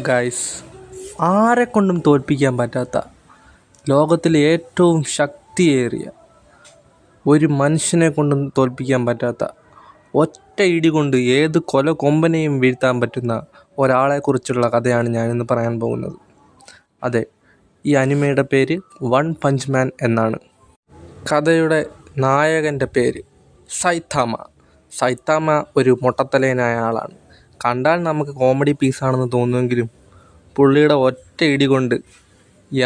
Guys, ആരെക്കൊണ്ടും തോൽപ്പിക്കാൻ പറ്റാത്ത ലോകത്തിലെ ഏറ്റവും ശക്തിയേറിയ ഒരു മനുഷ്യനെ കൊണ്ടും തോൽപ്പിക്കാൻ പറ്റാത്ത ഒറ്റ ഇടി കൊണ്ട് ഏത് കൊമ്പനെയും വീഴ്ത്താൻ പറ്റുന്ന ഒരാളെക്കുറിച്ചുള്ള കഥയാണ് ഞാനിന്ന് പറയാൻ പോകുന്നത്. അതെ, ഈ അനിമയുടെ പേര് വൺ പഞ്ച് മാൻ എന്നാണ്. കഥയുടെ നായകൻ്റെ പേര് സൈതാമ. സൈതാമ ഒരു മൊട്ടത്തലയനായ ആളാണ്. കണ്ടാൽ നമുക്ക് കോമഡി പീസാണെന്ന് തോന്നുമെങ്കിലും പുള്ളിയുടെ ഒറ്റ ഇടി കൊണ്ട്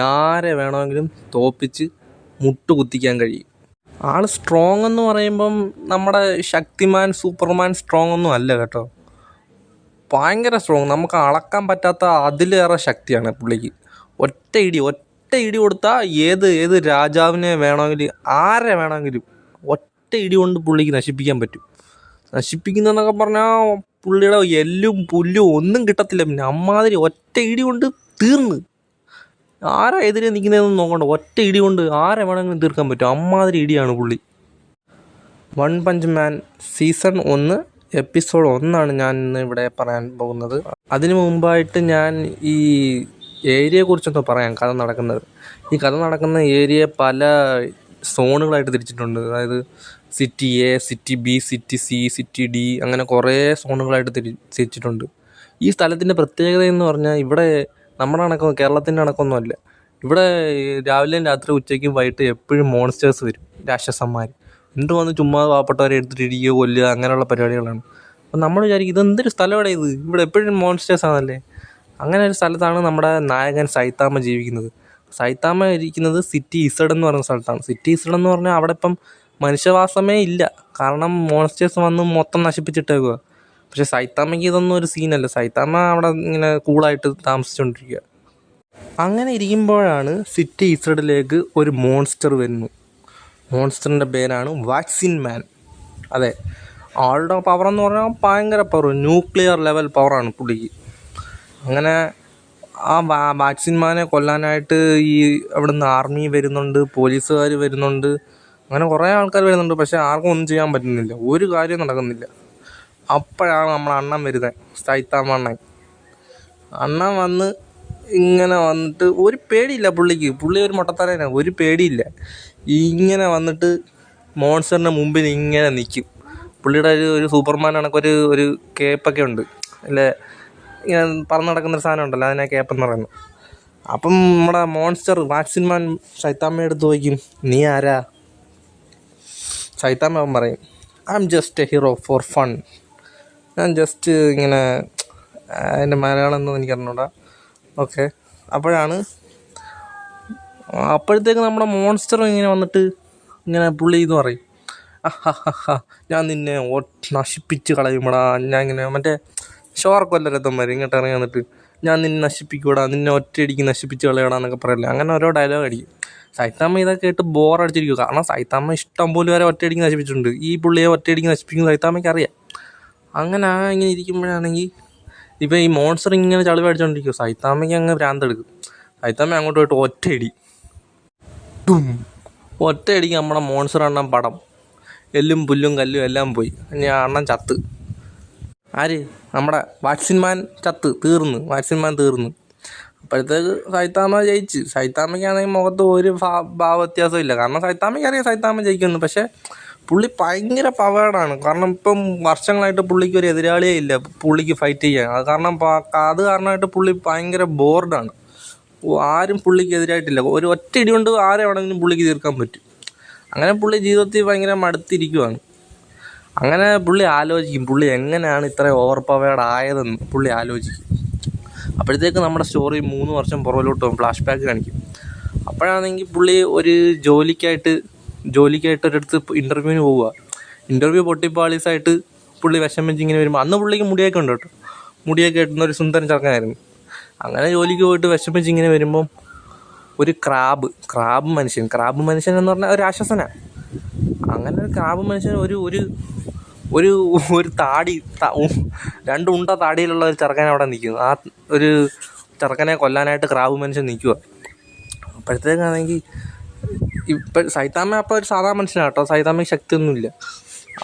ആരെ വേണമെങ്കിലും തോൽപ്പിച്ച് മുട്ടുകുത്തിക്കാൻ കഴിയും. ആൾ സ്ട്രോങ് എന്ന് പറയുമ്പം നമ്മുടെ ശക്തിമാൻ സൂപ്പർമാൻ സ്ട്രോങ് ഒന്നും അല്ല കേട്ടോ. ഭയങ്കര സ്ട്രോങ്, നമുക്ക് അളക്കാൻ പറ്റാത്ത അതിലേറെ ശക്തിയാണ് പുള്ളിക്ക്. ഒറ്റ ഇടി കൊടുത്താൽ ഏത് രാജാവിനെ വേണമെങ്കിലും ആരെ വേണമെങ്കിലും ഒറ്റ ഇടി കൊണ്ട് പുള്ളിക്ക് നശിപ്പിക്കാൻ പറ്റും. നശിപ്പിക്കുന്നതെന്നൊക്കെ പറഞ്ഞാൽ പുള്ളിയുടെ എല്ലും പുല്ലും ഒന്നും കിട്ടത്തില്ല. പിന്നെ അമ്മാതിരി ഒറ്റ ഇടി കൊണ്ട് തീർന്ന്. ആരാ എതിരെ നിൽക്കുന്നതെന്ന് നോക്കണ്ട, ഒറ്റ ഇടി കൊണ്ട് ആരെ വേണമെങ്കിലും തീർക്കാൻ പറ്റും. അമ്മാതിരി ഇടിയാണ് പുള്ളി. വൺ പഞ്ച് മാൻ സീസൺ 1 എപ്പിസോഡ് 1 ഞാൻ ഇന്ന് ഇവിടെ പറയാൻ പോകുന്നത്. അതിനു മുമ്പായിട്ട് ഞാൻ ഈ ഏരിയയെക്കുറിച്ചൊന്ന് പറയാം. ഈ കഥ നടക്കുന്ന ഏരിയ പല സോണുകളായിട്ട് തിരിച്ചിട്ടുണ്ട്. അതായത് city A, city B, city C, city D, അങ്ങനെ കുറേ സോണുകളായിട്ട് തിരിച്ചിട്ടുണ്ട്. ഈ സ്ഥലത്തിൻ്റെ പ്രത്യേകത എന്ന് പറഞ്ഞാൽ ഇവിടെ നമ്മുടെ കേരളത്തിൻ്റെ കണക്കൊന്നുമല്ല. ഇവിടെ രാവിലെയും രാത്രി ഉച്ചയ്ക്കും വൈകിട്ട് എപ്പോഴും മോൺസ്റ്റേഴ്സ് വരും, രാക്ഷസന്മാർ. എന്നിട്ട് വന്ന് ചുമ്മാ പാവപ്പെട്ടവരെ എടുത്തിട്ട് ഇടിക്കുക, കൊല്ലുക, അങ്ങനെയുള്ള പരിപാടികളാണ്. അപ്പം നമ്മൾ വിചാരിക്കും ഇതെന്തൊരു സ്ഥലമാണ് ഇവിടെ എപ്പോഴും മോൺസ്റ്റേഴ്സ് ആണല്ലേ. അങ്ങനെ ഒരു സ്ഥലത്താണ് നമ്മുടെ നായകൻ സൈതാമ ജീവിക്കുന്നത്. സൈതാമ ഇരിക്കുന്നത് സിറ്റി ഇസഡ് എന്ന് പറയുന്ന സ്ഥലത്താണ്. സിറ്റി ഇസഡ് എന്ന് പറഞ്ഞാൽ അവിടെ ഇപ്പം മനുഷ്യവാസമേ ഇല്ല, കാരണം മോൺസ്റ്റേഴ്സ് വന്ന് മൊത്തം നശിപ്പിച്ചിട്ടേക്കുക. പക്ഷെ സൈതാമയ്ക്ക് ഇതൊന്നും ഒരു സീനല്ല. സൈതാമ അവിടെ ഇങ്ങനെ കൂളായിട്ട് താമസിച്ചുകൊണ്ടിരിക്കുക. അങ്ങനെ ഇരിക്കുമ്പോഴാണ് സിറ്റി ഇസഡിലേക്ക് ഒരു മോൺസ്റ്റർ വരുന്നു. മോൺസ്റ്ററിൻ്റെ പേരാണ് വാക്സിൻ മാൻ. അതെ, ആളുടെ പവർ എന്ന് പറഞ്ഞാൽ ഭയങ്കര പവർ, ന്യൂക്ലിയർ ലെവൽ പവറാണ് പുള്ളിക്ക്. അങ്ങനെ ആ വാക്സിൻ മാനെ കൊല്ലാനായിട്ട് ഈ അവിടുന്ന് ആർമി വരുന്നുണ്ട്, പോലീസുകാർ വരുന്നുണ്ട്, അങ്ങനെ കുറേ ആൾക്കാർ വരുന്നുണ്ട്. പക്ഷേ ആർക്കും ഒന്നും ചെയ്യാൻ പറ്റുന്നില്ല, ഒരു കാര്യം നടക്കുന്നില്ല. അപ്പോഴാണ് നമ്മളെ അണ്ണൻ വരുന്നത്, സൈതാമ അണ്ണൻ വന്ന് ഇങ്ങനെ വന്നിട്ട് ഒരു പേടിയില്ല പുള്ളിക്ക്. പുള്ളി ഒരു മൊട്ടത്തലനാണ്, ഒരു പേടിയില്ല. ഇങ്ങനെ വന്നിട്ട് മോൺസ്റ്ററിൻ്റെ മുമ്പിൽ ഇങ്ങനെ നിൽക്കും. പുള്ളിയുടെ ഒരു സൂപ്പർമാൻ കണക്കൊരു ഒരു കേപ്പൊക്കെ ഉണ്ട്, അല്ലേ, ഇങ്ങനെ പറന്ന് നടക്കുന്നൊരു സാധനം ഉണ്ടല്ലോ, അതിനെ കേപ്പെന്ന് പറയുന്നത്. അപ്പം നമ്മുടെ മോൺസ്റ്റർ വാക്സിൻ മാൻ സൈതാമ എടുത്ത് ചോദിക്കും, നീ ആരാ? സൈതാമ പറയും, I am just a hero for fun. ഞാൻ ജസ്റ്റ് ഇങ്ങനെ, അതിൻ്റെ മലയാളം എന്തോ എനിക്കറിഞ്ഞൂടാ. ഓക്കെ, അപ്പോഴത്തേക്ക് നമ്മുടെ മോൺസ്റ്റർ ഇങ്ങനെ വന്നിട്ട് ഇങ്ങനെ പുള്ളി എന്ന് പറയും, ഞാൻ നിന്നെ നശിപ്പിച്ച് കളയുമ്പോടാ. ഞാൻ ഇങ്ങനെ മറ്റേ ഷോർക്കൊല്ല രഥന്മാർ ഇങ്ങോട്ട് ഇറങ്ങി വന്നിട്ട്, ഞാൻ നിന്നെ നശിപ്പിക്കൂടാ, നിന്നെ ഒറ്റയടിക്ക് നശിപ്പിച്ച് കളയടാന്നൊക്കെ പറയില്ല. അങ്ങനെ ഓരോ ഡയലോഗ് അടിക്കും. സൈതാമ ഇതൊക്കെ കേട്ട് ബോറടിച്ചിരിക്കും. കാരണം സൈതാമ ഇഷ്ടം പോലെ വരെ ഒറ്റയടിക്ക് നശിപ്പിച്ചിട്ടുണ്ട്. ഈ പുള്ളിയെ ഒറ്റയടിക്ക് നശിപ്പിക്കുന്നത് സൈതാമയ്ക്ക് അറിയാം. അങ്ങനെ ഇങ്ങനെ ഇരിക്കുമ്പോഴാണെങ്കിൽ ഇപ്പം ഈ മോൺസ്റ്റർ ഇങ്ങനെ ചളിവ് അടിച്ചുകൊണ്ടിരിക്കും. സൈതാമയ്ക്ക് അങ്ങ് ഭ്രാന്തെടുക്കും. സൈതാമ അങ്ങോട്ട് പോയിട്ട് ഒറ്റയടിക്ക് നമ്മുടെ മോൺസ്റ്റർ അണ്ണൻ പടം, എല്ലും പുല്ലും കല്ലും എല്ലാം പോയി. ഞാൻ അണ്ണൻ ചത്ത്. ആര്? നമ്മുടെ വാക്സിൻ മാൻ തീർന്ന്. അപ്പോഴത്തേക്ക് സൈതാമ ജയിച്ച്. സൈതാമയ്ക്കാണെങ്കിൽ മുഖത്ത് ഒരു ഭാവവ്യത്യാസമില്ല, കാരണം സൈതാമയ്ക്ക് അറിയാം സൈതാമ ജയിക്കുന്നു. പക്ഷേ പുള്ളി ഭയങ്കര പവേഡാണ്. കാരണം ഇപ്പം വർഷങ്ങളായിട്ട് പുള്ളിക്ക് ഒരു എതിരാളിയേ ഇല്ല പുള്ളിക്ക് ഫൈറ്റ് ചെയ്യാൻ. അത് കാരണമായിട്ട് പുള്ളി ഭയങ്കര ബോർഡാണ്. ആരും പുള്ളിക്ക് എതിരായിട്ടില്ല. ഒരു ഒറ്റ ഇടി കൊണ്ട് ആരെ വേണമെങ്കിലും പുള്ളിക്ക് തീർക്കാൻ പറ്റും. അങ്ങനെ പുള്ളി ജീവിതത്തിൽ ഭയങ്കര മടുത്തിരിക്കുവാണ്. അങ്ങനെ പുള്ളി ആലോചിക്കും, പുള്ളി എങ്ങനെയാണ് ഇത്ര ഓവർ പവേർഡ് ആയതെന്ന് പുള്ളി ആലോചിക്കും. അപ്പോഴത്തേക്ക് നമ്മുടെ സ്റ്റോറി 3 വർഷം പുറകിലോട്ട് പോകും, ഫ്ലാഷ് ബാക്ക് കാണിക്കും. അപ്പോഴാണെങ്കിൽ പുള്ളി ഒരു ജോലിക്കായിട്ട് ഒരിടത്ത് ഇൻ്റർവ്യൂവിന് പോവുക. ഇൻ്റർവ്യൂ പൊട്ടിപ്പാളീസായിട്ട് പുള്ളി വിഷമിച്ച് ഇങ്ങനെ വരുമ്പോൾ, അന്ന് പുള്ളിക്ക് മുടിയൊക്കെ ഉണ്ട് കേട്ടോ. മുടിയൊക്കെ ഇട്ടുന്ന ഒരു സുന്ദരൻ ചെറുക്കനായിരുന്നു. അങ്ങനെ ജോലിക്ക് പോയിട്ട് വിഷമിച്ച് ഇങ്ങനെ വരുമ്പം ഒരു ക്രാബ് മനുഷ്യൻ എന്ന് പറഞ്ഞാൽ ഒരു രാക്ഷസനാണ്. അങ്ങനെ ഒരു ക്രാബ് മനുഷ്യൻ ഒരു താടി 2 ഉണ്ട താടിയിലുള്ള ഒരു ചെറുക്കനെ അവിടെ നിൽക്കുന്നു. ആ ഒരു ചെറുക്കനെ കൊല്ലാനായിട്ട് ക്രാബ് മനുഷ്യൻ നിൽക്കുക. അപ്പോഴത്തേക്കാണെങ്കിൽ സൈതാമ അപ്പോൾ ഒരു സാധാരണ മനുഷ്യനാണ് കേട്ടോ. സൈതാമയ്ക്ക് ശക്തിയൊന്നുമില്ല.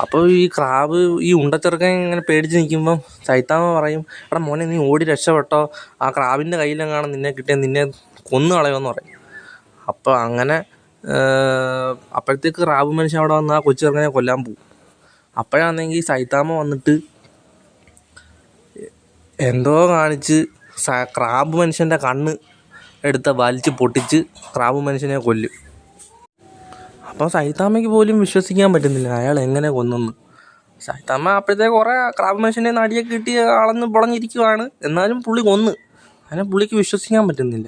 അപ്പോൾ ഈ ക്രാബ് ഈ ഉണ്ടച്ചെറുക്കൻ ഇങ്ങനെ പേടിച്ച് നിൽക്കുമ്പം സൈത്താമ പറയും, എടാ മോനെ നീ ഓടി രക്ഷപ്പെട്ടോ, ആ ക്രാബിൻ്റെ കയ്യിലെങ്ങാനും നിന്നെ കിട്ടിയാൽ നിന്നെ കൊന്നു കളയുമെന്ന് പറയും. അപ്പോൾ അങ്ങനെ അപ്പോഴത്തേക്ക് ക്രാബ് മനുഷ്യൻ അവിടെ വന്ന് ആ കൊച്ചു ചെറുക്കനെ കൊല്ലാൻ പോകും. അപ്പോഴാണെങ്കിൽ സൈത്താമ വന്നിട്ട് എന്തോ കാണിച്ച് ക്രാബ് മനുഷ്യൻ്റെ കണ്ണ് എടുത്ത് വലിച്ച് പൊട്ടിച്ച് ക്രാബ് മനുഷ്യനെ കൊല്ലും. അപ്പോൾ സൈത്താമയ്ക്ക് പോലും വിശ്വസിക്കാൻ പറ്റുന്നില്ല അയാൾ എങ്ങനെ കൊന്നെന്ന്. സൈത്താമ അപ്പോഴത്തേക്ക് കുറേ ക്രാബ് മനുഷ്യൻ്റെ നടിയൊക്കെ കിട്ടി ആളെന്ന് പൊളഞ്ഞിരിക്കുവാണ്, എന്നാലും പുള്ളി കൊന്ന്. അങ്ങനെ പുള്ളിക്ക് വിശ്വസിക്കാൻ പറ്റുന്നില്ല.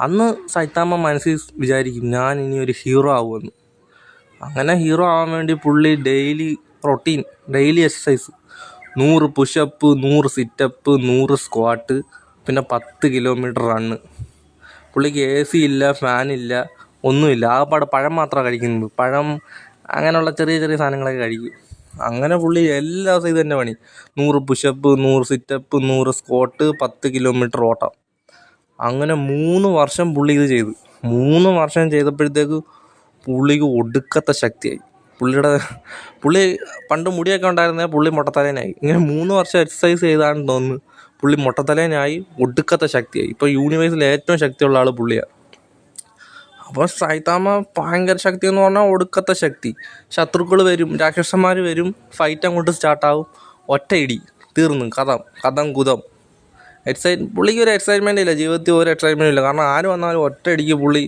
അന്ന് സൈത്താമ മനസ്സിൽ വിചാരിക്കും, ഞാൻ ഇനി ഒരു ഹീറോ ആവുമെന്ന്. അങ്ങനെ ഹീറോ ആവാൻ വേണ്ടി പുള്ളി daily exercise 100 pushup, 100 situp, 100 squat, പിന്നെ 10 കിലോമീറ്റർ റണ്ണ്. പുള്ളിക്ക് AC ഇല്ല, ഫാനില്ല, ഒന്നുമില്ല. ആകപ്പാടെ പഴം മാത്രമാണ് കഴിക്കുന്നത്. പഴം അങ്ങനെയുള്ള ചെറിയ ചെറിയ സാധനങ്ങളൊക്കെ കഴിക്കും. അങ്ങനെ പുള്ളി എല്ലാ ദിവസവും ഇത് തന്നെ പണി. 100 പുഷപ്പ്, 100 സിറ്റപ്പ്, 100 സ്ക്വാട്ട്, 10 കിലോമീറ്റർ ഓട്ടം. അങ്ങനെ 3 വർഷം പുള്ളി ഇത് ചെയ്തു. 3 വർഷം ചെയ്തപ്പോഴത്തേക്ക് പുള്ളിക്ക് ഒടുക്കത്തെ ശക്തിയായി. പുള്ളി പണ്ട് മുടിയൊക്കെ ഉണ്ടായിരുന്നേ പുള്ളി മൊട്ടത്തലേനായി. ഇങ്ങനെ 3 വർഷം എക്സസൈസ് ചെയ്താണെന്ന് തോന്നുന്നു പുള്ളി മൊട്ടത്തലേനായി, ഒടുക്കത്തെ ശക്തിയായി. ഇപ്പോൾ യൂണിവേഴ്സിൽ ഏറ്റവും ശക്തിയുള്ള ആൾ പുള്ളിയാണ്. അപ്പോൾ സൈത്താമ ഭയങ്കര ശക്തി എന്ന് പറഞ്ഞാൽ ഒടുക്കത്തെ ശക്തി. ശത്രുക്കൾ വരും, രാക്ഷസന്മാർ വരും, ഫൈറ്റ് അങ്ങോട്ട് സ്റ്റാർട്ടാവും, ഒറ്റ ഇടി തീർന്നു, കഥം കുതം. പുള്ളിക്ക് ഒരു എക്സൈറ്റ്മെൻ്റ് ഇല്ല, ജീവിതത്തിൽ ഒരു എക്സൈറ്റ്മെൻ്റ് ഇല്ല. കാരണം ആര് വന്നാലും ഒറ്റ ഇടിക്ക് പുള്ളി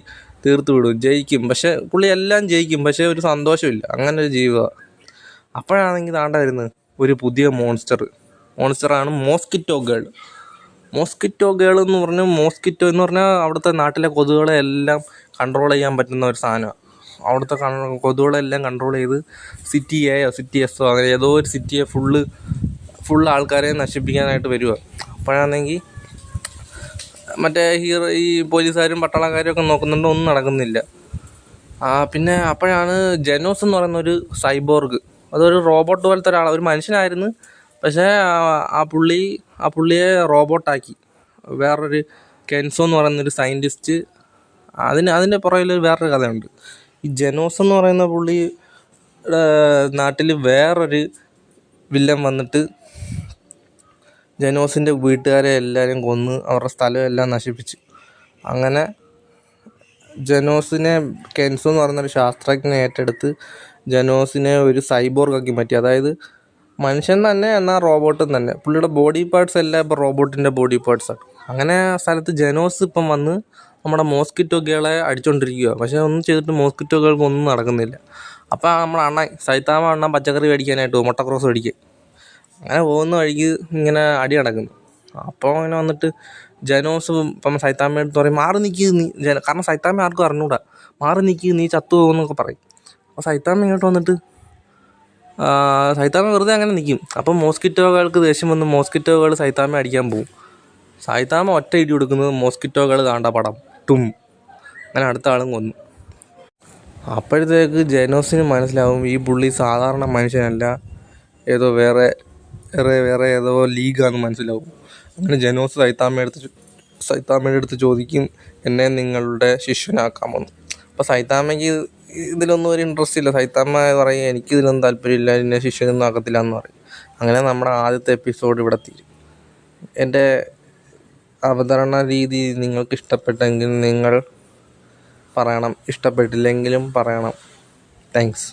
തീർത്ത് വിടും, ജയിക്കും. പക്ഷേ പുള്ളി എല്ലാം ജയിക്കും, പക്ഷേ ഒരു സന്തോഷമില്ല. അങ്ങനെ ഒരു ജീവിതമാണ്. അപ്പോഴാണെങ്കിൽ താണ്ട വരുന്നത് ഒരു പുതിയ മോൺസ്റ്ററാണ് മോസ്കിറ്റോ ഗേൾ എന്ന് പറഞ്ഞാൽ അവിടുത്തെ നാട്ടിലെ കൊതുകുകളെ എല്ലാം കൺട്രോൾ ചെയ്യാൻ പറ്റുന്ന ഒരു സാധനമാണ്. അവിടുത്തെ കൊതുകുകളെല്ലാം കൺട്രോൾ ചെയ്ത് സിറ്റി എസോ അങ്ങനെ ഏതോ ഒരു സിറ്റിയെ ഫുള്ള് ആൾക്കാരെ നശിപ്പിക്കാനായിട്ട് വരിക. അപ്പോഴാണെങ്കിൽ മറ്റേ ഈ പോലീസുകാരും പട്ടാളക്കാരും ഒക്കെ നോക്കുന്നുണ്ട്, ഒന്നും നടക്കുന്നില്ല. പിന്നെ അപ്പോഴാണ് ജെനോസ് എന്ന് പറയുന്ന ഒരു സൈബോർഗ്, അതൊരു റോബോട്ട് പോലത്തെ ഒരു മനുഷ്യനായിരുന്നു. പക്ഷേ ആ പുള്ളിയെ റോബോട്ടാക്കി. വേറൊരു കെൻസോ എന്ന് പറയുന്നൊരു സയൻറ്റിസ്റ്റ്, അതിൻ്റെ പുറകിൽ വേറൊരു കഥയുണ്ട്. ഈ ജെനോസ് എന്ന് പറയുന്ന പുള്ളിയുടെ നാട്ടിൽ വേറൊരു വില്ലൻ വന്നിട്ട് ജെനോസിൻ്റെ വീട്ടുകാരെ എല്ലാവരും കൊന്ന് അവരുടെ സ്ഥലം എല്ലാം നശിപ്പിച്ചു. അങ്ങനെ ജെനോസിനെ കെൻസോ എന്ന് പറയുന്നൊരു ശാസ്ത്രജ്ഞനെ ഏറ്റെടുത്ത് ജെനോസിനെ ഒരു സൈബോർഗാക്കി മാറ്റി. അതായത് മനുഷ്യൻ തന്നെ എന്നാൽ റോബോട്ടും തന്നെ. പുള്ളിയുടെ ബോഡി പാർട്സ് എല്ലാം ഇപ്പോൾ റോബോട്ടിൻ്റെ ബോഡി പാർട്സാണ്. അങ്ങനെ ആ സ്ഥലത്ത് ജെനോസ് ഇപ്പം വന്ന് നമ്മുടെ മോസ്കിറ്റോ ഗേളെ അടിച്ചുകൊണ്ടിരിക്കുക. പക്ഷേ ഒന്നും ചെയ്തിട്ട് മോസ്കിറ്റോ ഗേൾക്ക് ഒന്നും നടക്കുന്നില്ല. അപ്പോൾ നമ്മുടെ സൈത്താമ അണ്ണൻ പച്ചക്കറി മേടിക്കാനായിട്ട് പോകും, മുട്ടക്രോസ് മേടിക്കാൻ. അങ്ങനെ പോകുന്ന വഴിക്ക് ഇങ്ങനെ അടി നടക്കുന്നു. അപ്പോൾ അങ്ങനെ വന്നിട്ട് ജെനോസ് ഇപ്പം സൈത്താമ എടുത്ത് പറയും, മാറി നിൽക്കുക നീ, കാരണം സൈത്താമ ആർക്കും അറിഞ്ഞൂടാ, മാറി നിൽക്കുക നീ ചത്തു പോകുമെന്നൊക്കെ പറയും. അപ്പോൾ സൈത്താമ ഇങ്ങോട്ട് വന്നിട്ട് സൈത്താമ വെറുതെ അങ്ങനെ നിൽക്കും. അപ്പം മോസ്കിറ്റോകൾക്ക് ദേഷ്യം വന്ന് മോസ്കിറ്റോകൾ സൈത്താമ അടിക്കാൻ പോകും. സൈത്താമ ഒറ്റ ഇടി കൊടുക്കുന്നത് മോസ്കിറ്റോകൾ കാണ്ട പടം അങ്ങനെ അടുത്ത ആളും കൊന്നു. അപ്പോഴത്തേക്ക് ജെനോസിന് മനസ്സിലാവും ഈ പുള്ളി സാധാരണ മനുഷ്യനല്ല, ഏതോ വേറെ ഏതോ ലീഗാന്ന് മനസ്സിലാവും. അങ്ങനെ ജെനോസ് സൈത്താമയുടെ അടുത്ത് ചോദിക്കും, എന്നെ നിങ്ങളുടെ ശിഷ്യനാക്കാമെന്ന്. അപ്പോൾ സൈത്താമയ്ക്ക് ഇതിലൊന്നും ഒരു ഇൻട്രസ്റ്റ് ഇല്ല. സൈത്താമ പറയും, എനിക്കിതിലൊന്നും താല്പര്യമില്ല, എന്നെ ശിഷ്യനൊന്നും ആക്കത്തില്ല എന്ന് പറയും. അങ്ങനെ നമ്മുടെ ആദ്യത്തെ എപ്പിസോഡ് ഇവിടെ തീരും. എൻ്റെ അവതരണ രീതി നിങ്ങൾക്ക് ഇഷ്ടപ്പെട്ടെങ്കിൽ നിങ്ങൾ പറയണം, ഇഷ്ടപ്പെട്ടില്ലെങ്കിലും പറയണം. താങ്ക്സ്.